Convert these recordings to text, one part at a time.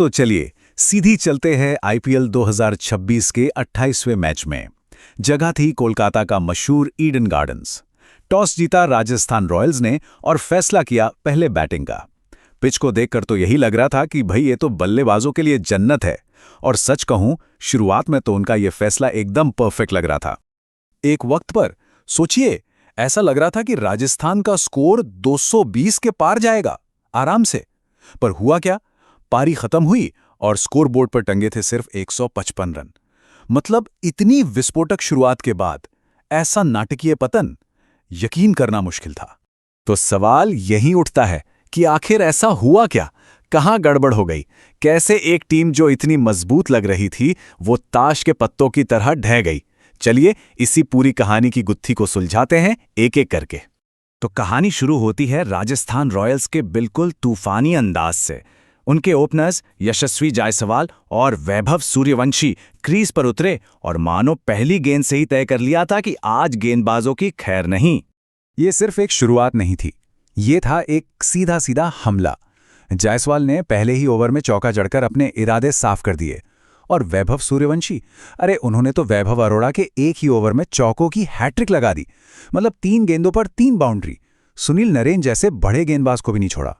तो चलिए सीधी चलते हैं आईपीएल 2026 के 28वें मैच में। जगह थी कोलकाता का मशहूर ईडन गार्डन्स। टॉस जीता राजस्थान रॉयल्स ने और फैसला किया पहले बैटिंग का। पिच को देखकर तो यही लग रहा था कि भाई ये तो बल्लेबाजों के लिए जन्नत है। और सच कहूं, शुरुआत में तो उनका ये फैसला एकदम परफेक्ट लग रहा था। एक वक्त पर सोचिए, ऐसा लग रहा था कि राजस्थान का स्कोर 220 के पार जाएगा आराम से। पर हुआ क्या, पारी खत्म हुई और स्कोरबोर्ड पर टंगे थे सिर्फ 155 रन। मतलब इतनी विस्फोटक शुरुआत के बाद ऐसा नाटकीय पतन, यकीन करना मुश्किल था। तो सवाल यही उठता है कि आखिर ऐसा हुआ क्या, कहां गड़बड़ हो गई? कैसे एक टीम जो इतनी मजबूत लग रही थी वो ताश के पत्तों की तरह ढह गई? चलिए इसी पूरी कहानी की गुत्थी को सुलझाते हैं एक एक करके। तो कहानी शुरू होती है राजस्थान रॉयल्स के बिल्कुल तूफानी अंदाज से। उनके ओपनर्स यशस्वी जायसवाल और वैभव सूर्यवंशी क्रीज पर उतरे और मानो पहली गेंद से ही तय कर लिया था कि आज गेंदबाजों की खैर नहीं। ये सिर्फ एक शुरुआत नहीं थी, ये था एक सीधा सीधा हमला। जायसवाल ने पहले ही ओवर में चौका जड़कर अपने इरादे साफ कर दिए। और वैभव सूर्यवंशी, अरे उन्होंने तो वैभव अरोड़ा के एक ही ओवर में चौकों की हैट्रिक लगा दी। मतलब 3 गेंदों पर 3 बाउंड्री। सुनील नरेन जैसे बड़े गेंदबाज को भी नहीं छोड़ा।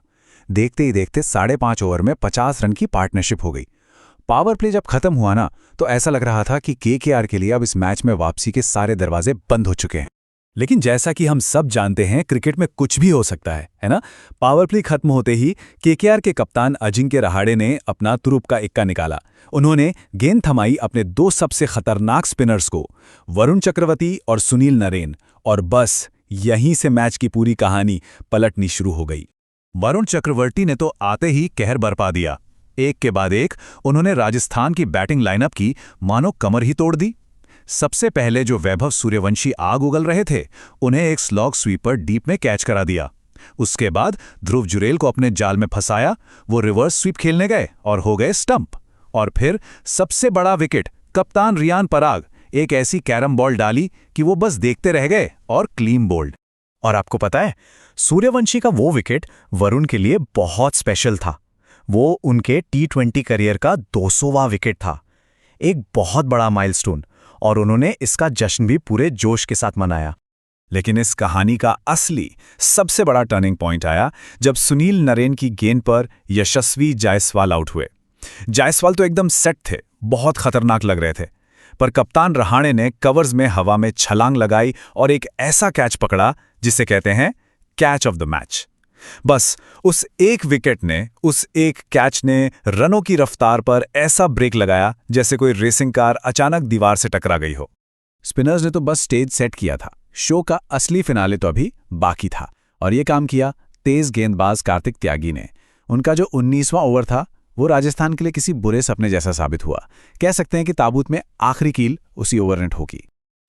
देखते ही देखते 5.5 ओवर में 50 रन की पार्टनरशिप हो गई। पावर प्ले जब खत्म हुआ ना, तो ऐसा लग रहा था कि केकेआर के लिए अब इस मैच में वापसी के सारे दरवाजे बंद हो चुके हैं। लेकिन जैसा कि हम सब जानते हैं, क्रिकेट में कुछ भी हो सकता है ना? पावर प्ले खत्म होते ही केकेआर के कप्तान अजिंक्य रहाणे ने अपना तुरुप का इक्का निकाला। उन्होंने गेंद थमाई अपने 2 सबसे खतरनाक स्पिनर्स को, वरुण चक्रवर्ती और सुनील नरेन, और बस यहीं से मैच की पूरी कहानी पलटनी शुरू हो गई। वरुण चक्रवर्ती ने तो आते ही कहर बरपा दिया। एक के बाद एक उन्होंने राजस्थान की बैटिंग लाइनअप की मानो कमर ही तोड़ दी। सबसे पहले जो वैभव सूर्यवंशी आग उगल रहे थे, उन्हें एक स्लॉग स्वीपर डीप में कैच करा दिया। उसके बाद ध्रुव जुरेल को अपने जाल में फंसाया। वो रिवर्स स्वीप खेलने गए और हो गए स्टंप। और फिर सबसे बड़ा विकेट, कप्तान रियान पराग एक ऐसी कैरम बॉल डाली कि वो बस देखते रह गए और क्लीन बोल्ड। और आपको पता है, सूर्यवंशी का वो विकेट वरुण के लिए बहुत स्पेशल था। वो उनके टी20 करियर का 200वां विकेट था, एक बहुत बड़ा माइलस्टोन, और उन्होंने इसका जश्न भी पूरे जोश के साथ मनाया। लेकिन इस कहानी का असली सबसे बड़ा टर्निंग पॉइंट आया जब सुनील नरेन की गेंद पर यशस्वी जायसवाल आउट हुए। जायसवाल तो एकदम सेट थे, बहुत खतरनाक लग रहे थे, पर कप्तान रहाणे ने कवर्स में हवा में छलांग लगाई और एक ऐसा कैच पकड़ा जिसे कहते हैं कैच ऑफ द मैच। बस उस एक विकेट ने, उस एक कैच ने रनों की रफ्तार पर ऐसा ब्रेक लगाया जैसे कोई रेसिंग कार अचानक दीवार से टकरा गई हो। स्पिनर्स ने तो बस स्टेज सेट किया था, शो का असली फिनाले तो अभी बाकी था। और ये काम किया तेज गेंदबाज कार्तिक त्यागी ने। उनका जो 19वां ओवर था, वो राजस्थान के लिए किसी बुरे सपने जैसा साबित हुआ। कह सकते हैं कि ताबूत में आखिरी कील उसी ओवर ने ठोकी।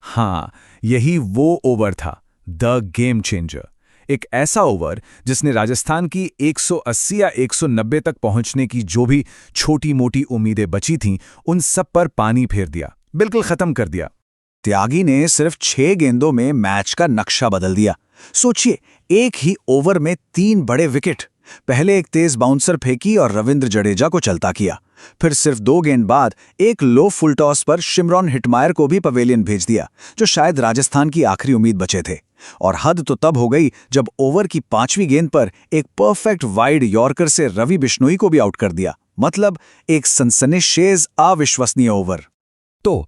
हाँ, यही वो ओवर था, द गेम चेंजर। एक ऐसा ओवर जिसने राजस्थान की 180 या 190 तक पहुंचने की जो भी छोटी मोटी उम्मीदें बची थीं, उन सब पर पानी फेर दिया, बिल्कुल खत्म कर दिया। त्यागी ने सिर्फ 6 गेंदों में मैच का नक्शा बदल दिया। सोचिए, एक ही ओवर में 3 बड़े विकेट। पहले एक तेज बाउंसर फेंकी और रविंद्र जडेजा को चलता किया। फिर सिर्फ 2 गेंद बाद एक लो फुल टॉस पर शिमरॉन हिटमायर को भी पवेलियन भेज दिया, जो शायद राजस्थान की आखिरी उम्मीद बचे थे। और हद तो तब हो गई जब ओवर की 5वीं गेंद पर एक परफेक्ट वाइड यॉर्कर से रवि बिश्नोई को भी आउट कर दिया। मतलब एक सनसनीखेज अविश्वसनीय ओवर। तो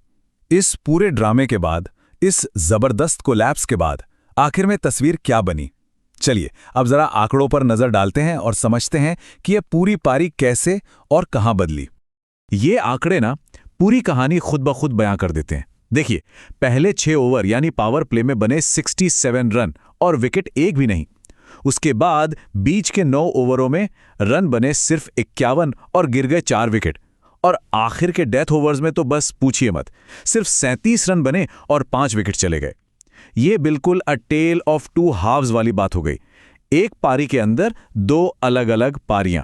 इस पूरे ड्रामे के बाद, इस जबरदस्त कोलैप्स के बाद आखिर में तस्वीर क्या बनी? चलिए अब जरा आंकड़ों पर नजर डालते हैं और समझते हैं कि यह पूरी पारी कैसे और कहां बदली। ये आंकड़े ना पूरी कहानी खुद ब खुद बयां कर देते हैं। देखिए, पहले 6 ओवर यानी पावर प्ले में बने 67 रन और विकेट एक भी नहीं। उसके बाद बीच के 9 ओवरों में रन बने सिर्फ 51 और गिर गए 4 विकेट। और आखिर के डेथ ओवर्स में तो बस पूछिए मत, सिर्फ 37 रन बने और 5 विकेट चले गए। ये बिल्कुल अ टेल ऑफ 2 हाफ्स वाली बात हो गई। एक पारी के अंदर 2 अलग अलग पारियां।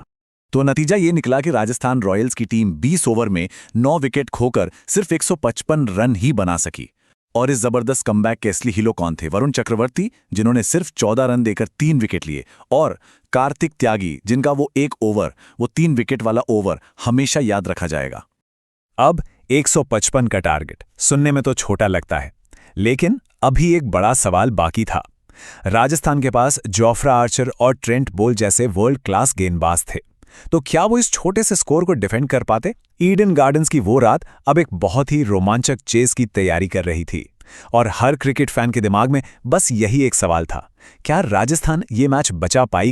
तो नतीजा ये निकला कि राजस्थान रॉयल्स की टीम 20 ओवर में 9 विकेट खोकर सिर्फ 155 रन ही बना सकी। और इस जबरदस्त कमबैक के असली हीरो कौन थे? वरुण चक्रवर्ती, जिन्होंने सिर्फ 14 रन देकर 3 विकेट लिए, और कार्तिक त्यागी, जिनका वो 3 विकेट वाला ओवर हमेशा याद रखा जाएगा। अब 155 का टारगेट सुनने में तो छोटा लगता है, लेकिन अभी एक बड़ा सवाल बाकी था। राजस्थान के पास जोफ्रा आर्चर और ट्रेंट बोल्ट जैसे वर्ल्ड क्लास गेंदबाज थे, तो क्या वो इस छोटे से स्कोर को डिफेंड कर पाते? ईडन गार्डन्स की वो रात अब एक बहुत ही रोमांचक चेस की तैयारी कर रही थी, और हर क्रिकेट फैन के दिमाग में बस यही एक सवाल था, क्या राजस्थान ये मैच बचा पाई?